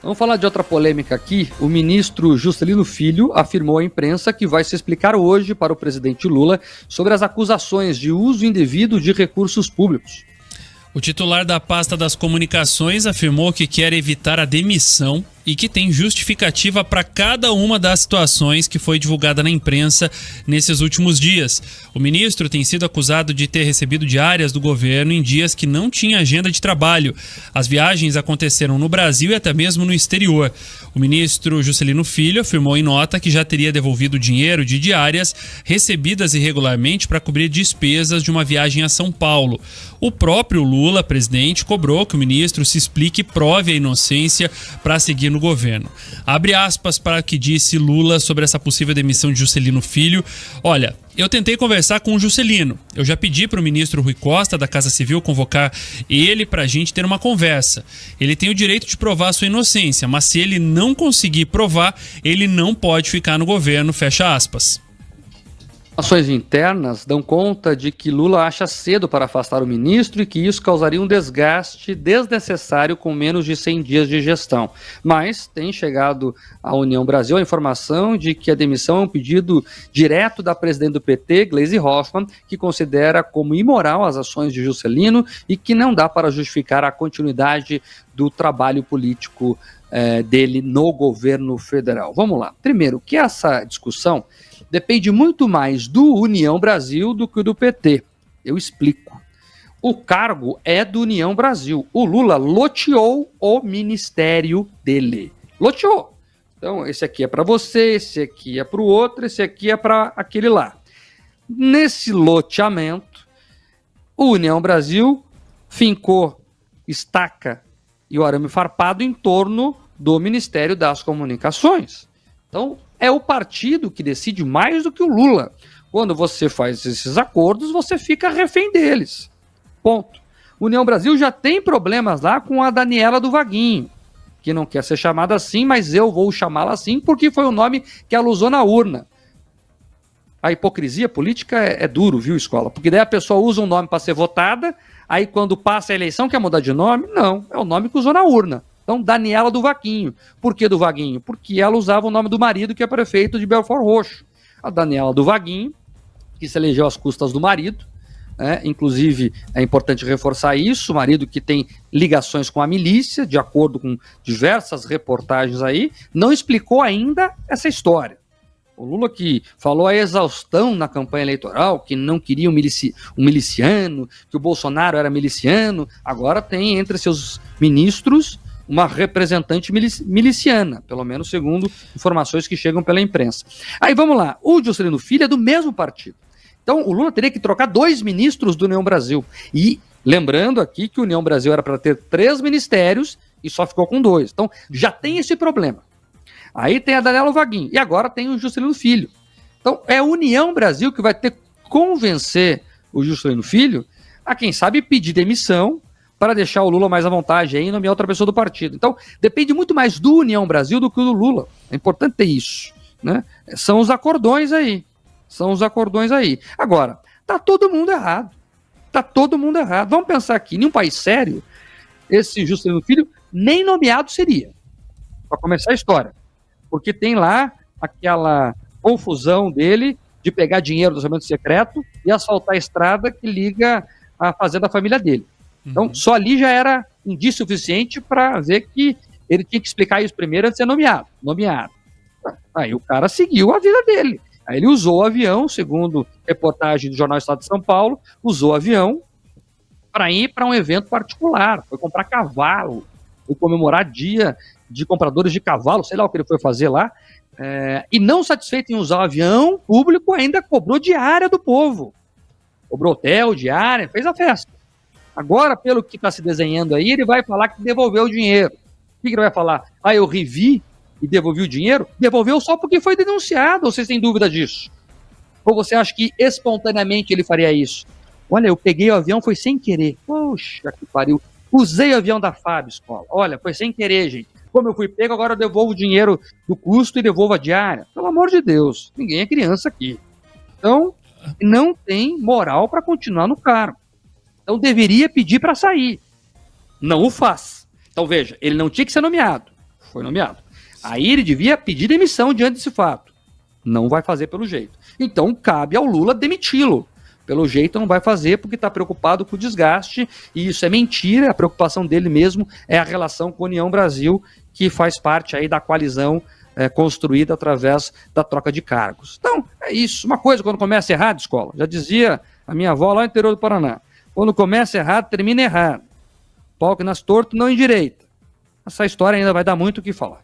Vamos falar de outra polêmica aqui. O ministro Juscelino Filho afirmou à imprensa que vai se explicar hoje para o presidente Lula sobre as acusações de uso indevido de recursos públicos. O titular da pasta das comunicações afirmou que quer evitar a demissão e que tem justificativa para cada uma das situações que foi divulgada na imprensa nesses últimos dias. O ministro tem sido acusado de ter recebido diárias do governo em dias que não tinha agenda de trabalho. As viagens aconteceram no Brasil e até mesmo no exterior. O ministro Juscelino Filho afirmou em nota que já teria devolvido dinheiro de diárias recebidas irregularmente para cobrir despesas de uma viagem a São Paulo. O próprio Lula, presidente, cobrou que o ministro se explique e prove a inocência para seguir no governo. Abre aspas para o que disse Lula sobre essa possível demissão de Juscelino Filho. Olha, eu tentei conversar com o Juscelino. Eu já pedi para o ministro Rui Costa, da Casa Civil, convocar ele para a gente ter uma conversa. Ele tem o direito de provar a sua inocência, mas se ele não conseguir provar, ele não pode ficar no governo, fecha aspas. Ações internas dão conta de que Lula acha cedo para afastar o ministro e que isso causaria um desgaste desnecessário com menos de 100 dias de gestão. Mas tem chegado à União Brasil a informação de que a demissão é um pedido direto da presidente do PT, Gleisi Hoffmann, que considera como imoral as ações de Juscelino e que não dá para justificar a continuidade do trabalho político dele no governo federal. Vamos lá. Primeiro, que essa discussão depende muito mais do União Brasil do que do PT. Eu explico. O cargo é do União Brasil. O Lula loteou o ministério dele. Loteou. Então, esse aqui é para você, esse aqui é para o outro, esse aqui é para aquele lá. Nesse loteamento, o União Brasil fincou estaca e o arame farpado em torno do Ministério das Comunicações. Então, é o partido que decide mais do que o Lula. Quando você faz esses acordos, você fica refém deles. Ponto. União Brasil já tem problemas lá com a Daniela do Vaguinho, que não quer ser chamada assim, mas eu vou chamá-la assim porque foi o nome que ela usou na urna. A hipocrisia política é duro, viu, escola? Porque daí a pessoa usa um nome para ser votada, aí quando passa a eleição quer mudar de nome? Não, é o nome que usou na urna. Então, Daniela do Vaguinho. Por que do Vaguinho? Porque ela usava o nome do marido, que é prefeito de Belford Roxo. A Daniela do Vaguinho, que se elegeu às custas do marido, inclusive é importante reforçar isso, o marido que tem ligações com a milícia, de acordo com diversas reportagens aí, não explicou ainda essa história. O Lula que falou a exaustão na campanha eleitoral, que não queria um miliciano, que o Bolsonaro era miliciano, agora tem entre seus ministros uma representante miliciana, pelo menos segundo informações que chegam pela imprensa. Aí vamos lá, o Juscelino Filho é do mesmo partido. Então o Lula teria que trocar 2 ministros do União Brasil. E lembrando aqui que o União Brasil era para ter 3 ministérios e só ficou com 2. Então já tem esse problema. Aí tem a Daniela Vaguinho e agora tem o Juscelino Filho. Então é a União Brasil que vai ter que convencer o Juscelino Filho a, quem sabe, pedir demissão para deixar o Lula mais à vontade aí e nomear outra pessoa do partido. Então, depende muito mais do União Brasil do que do Lula. É importante ter isso, né? São os acordões aí. Agora, tá todo mundo errado. Vamos pensar aqui, em um país sério, esse Juscelino Filho nem nomeado seria, para começar a história. Porque tem lá aquela confusão dele de pegar dinheiro do orçamento secreto e asfaltar a estrada que liga a fazenda da família dele. Então, só ali já era indício suficiente para ver que ele tinha que explicar isso primeiro antes de ser nomeado. Aí o cara seguiu a vida dele. Aí ele usou o avião, segundo reportagem do Jornal Estado de São Paulo, usou o avião para ir para um evento particular, foi comprar cavalo, foi comemorar dia de compradores de cavalo, sei lá o que ele foi fazer lá, e não satisfeito em usar o avião público, ainda cobrou diária do povo. Cobrou hotel, diária, fez a festa. Agora, pelo que está se desenhando aí, ele vai falar que devolveu o dinheiro. O que ele vai falar? Eu revi e devolvi o dinheiro? Devolveu só porque foi denunciado, ou vocês têm dúvida disso? Ou você acha que espontaneamente ele faria isso? Olha, eu peguei o avião, foi sem querer. Poxa, que pariu. Usei o avião da FAB, escola. Olha, foi sem querer, gente. Como eu fui pego, agora eu devolvo o dinheiro do custo e devolvo a diária. Pelo amor de Deus, ninguém é criança aqui. Então, não tem moral para continuar no cargo. Então deveria pedir para sair. Não o faz. Então veja, ele não tinha que ser nomeado. Foi nomeado. Aí ele devia pedir demissão diante desse fato. Não vai fazer pelo jeito. Então cabe ao Lula demiti-lo. Pelo jeito não vai fazer porque está preocupado com o desgaste, e isso é mentira. A preocupação dele mesmo é a relação com a União Brasil, que faz parte aí da coalizão construída através da troca de cargos. Então, é isso. Uma coisa, quando começa errado, escola, já dizia a minha avó lá no interior do Paraná, quando começa errado, termina errado. Pau que nasce torto, não endireita. Essa história ainda vai dar muito o que falar.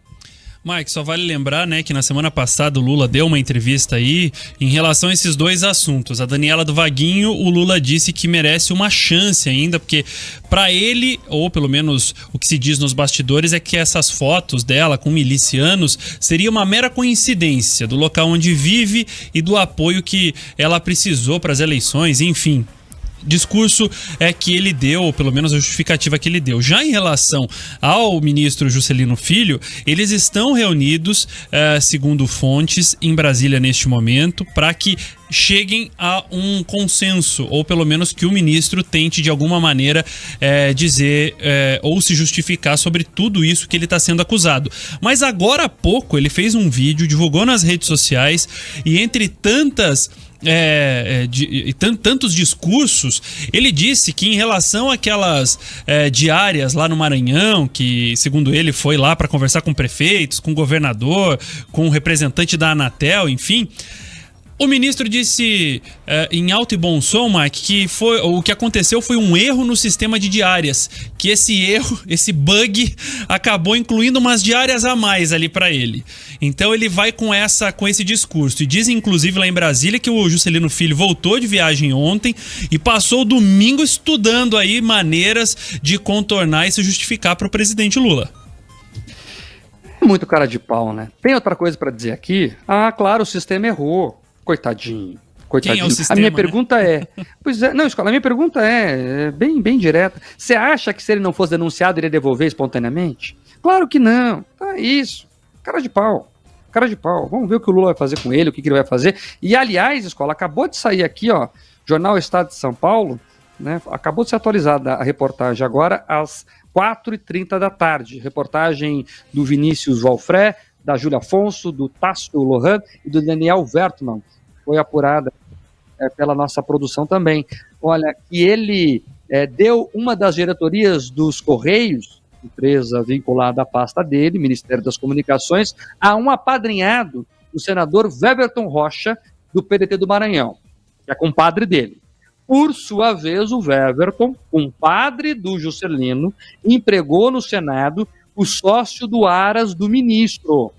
Mike, só vale lembrar, né, que na semana passada o Lula deu uma entrevista aí em relação a esses dois assuntos. A Daniela do Vaguinho, o Lula disse que merece uma chance ainda, porque para ele, ou pelo menos o que se diz nos bastidores, é que essas fotos dela com milicianos seria uma mera coincidência do local onde vive e do apoio que ela precisou para as eleições, enfim. Discurso que ele deu, ou pelo menos a justificativa que ele deu. Já em relação ao ministro Juscelino Filho, eles estão reunidos, segundo fontes, em Brasília neste momento, para que cheguem a um consenso, ou pelo menos que o ministro tente de alguma maneira dizer ou se justificar sobre tudo isso que ele está sendo acusado. Mas agora há pouco ele fez um vídeo, divulgou nas redes sociais, e entre tantos discursos, ele disse que em relação àquelas diárias lá no Maranhão, que segundo ele foi lá para conversar com prefeitos, com governador, com representante da Anatel, enfim, o ministro disse em alto e bom som, Mike, que o que aconteceu foi um erro no sistema de diárias, que esse erro, esse bug, acabou incluindo umas diárias a mais ali para ele. Então ele vai com esse discurso, e diz inclusive lá em Brasília que o Juscelino Filho voltou de viagem ontem e passou o domingo estudando aí maneiras de contornar e se justificar para o presidente Lula. Muito cara de pau, né? Tem outra coisa para dizer aqui? Ah, claro, o sistema errou. Coitadinho. Quem é o sistema, a minha pergunta pois é, não, escola, a minha pergunta é bem direta. Você acha que se ele não fosse denunciado, ele ia devolver espontaneamente? Claro que não. Tá, isso. Cara de pau. Vamos ver o que o Lula vai fazer com ele, o que ele vai fazer. E, aliás, escola, acabou de sair aqui, ó, Jornal Estado de São Paulo, né? Acabou de ser atualizada a reportagem agora às 4h30 da tarde. Reportagem do Vinícius Valfré, da Júlia Afonso, do Tássio Lohan e do Daniel Wertmann. Foi apurada pela nossa produção também. Olha, que ele deu uma das diretorias dos Correios, empresa vinculada à pasta dele, Ministério das Comunicações, a um apadrinhado do senador Weberton Rocha, do PDT do Maranhão, que é compadre dele. Por sua vez, o Weberton, compadre do Juscelino, empregou no Senado o sócio do Aras do ministro.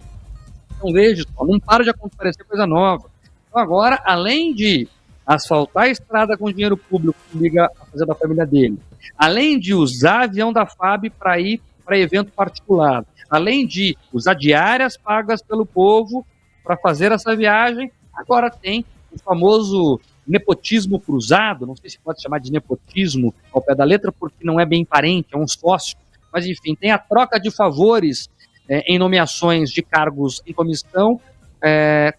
Então veja, não para de acontecer coisa nova. Então agora, além de asfaltar a estrada com dinheiro público que liga a fazer da família dele, além de usar avião da FAB para ir para evento particular, além de usar diárias pagas pelo povo para fazer essa viagem, agora tem o famoso nepotismo cruzado, não sei se pode chamar de nepotismo ao pé da letra, porque não é bem parente, é um sócio, mas enfim, tem a troca de favores em nomeações de cargos em comissão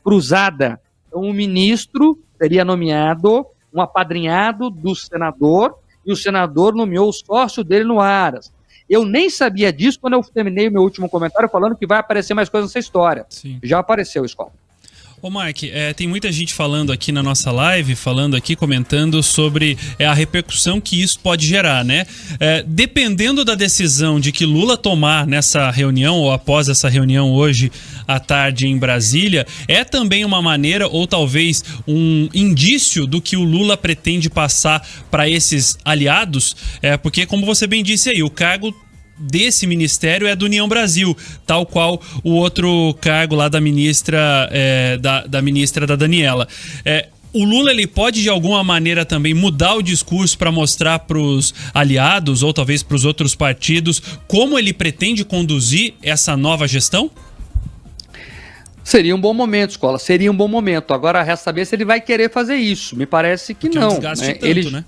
cruzada. Então o ministro teria nomeado um apadrinhado do senador, e o senador nomeou o sócio dele no Aras. Eu nem sabia disso quando eu terminei o meu último comentário falando que vai aparecer mais coisas nessa história. Sim. Já apareceu, escola. Ô Mike, tem muita gente falando aqui na nossa live, comentando sobre a repercussão que isso pode gerar, né? Dependendo da decisão de que Lula tomar nessa reunião, ou após essa reunião hoje à tarde em Brasília, é também uma maneira, ou talvez um indício do que o Lula pretende passar para esses aliados, porque como você bem disse aí, o cargo desse ministério é do União Brasil, tal qual o outro cargo lá da ministra da ministra da Daniela. O Lula, ele pode de alguma maneira também mudar o discurso para mostrar para os aliados ou talvez para os outros partidos como ele pretende conduzir essa nova gestão? Seria um bom momento, escola, seria um bom momento. Agora resta saber se ele vai querer fazer isso. Me parece que não. Desgaste tanto, né?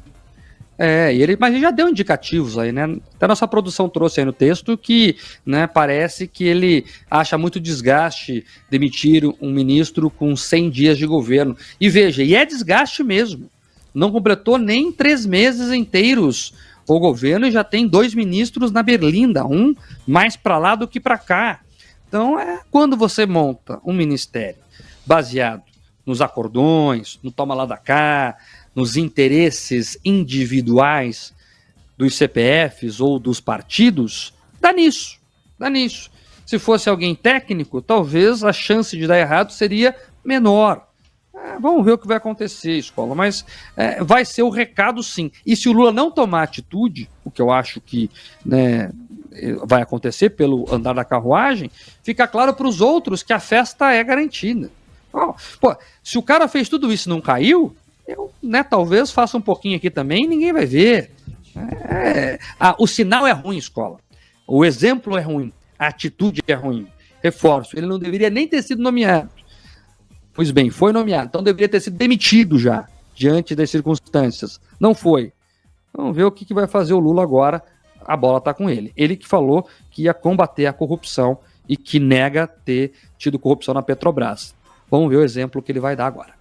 Mas ele já deu indicativos aí, né? Até a nossa produção trouxe aí no texto que, né, parece que ele acha muito desgaste demitir um ministro com 100 dias de governo. E veja, e é desgaste mesmo. Não completou nem 3 meses inteiros o governo e já tem 2 ministros na berlinda, um mais para lá do que para cá. Então, quando você monta um ministério baseado nos acordões, no toma lá da cá, nos interesses individuais dos CPFs ou dos partidos, dá nisso. Se fosse alguém técnico, talvez a chance de dar errado seria menor. Vamos ver o que vai acontecer, Escola, mas vai ser o recado sim. E se o Lula não tomar atitude, o que eu acho que vai acontecer pelo andar da carruagem, fica claro para os outros que a festa é garantida. Se o cara fez tudo isso e não caiu, eu talvez faça um pouquinho aqui também e ninguém vai ver. O sinal é ruim, Escola. O exemplo é ruim. A atitude é ruim. Reforço, ele não deveria nem ter sido nomeado. Pois bem, foi nomeado, então deveria ter sido demitido já, diante das circunstâncias. Não foi. Vamos ver o que vai fazer o Lula agora. A bola está com ele. Ele que falou que ia combater a corrupção e que nega ter tido corrupção na Petrobras. Vamos ver o exemplo que ele vai dar agora.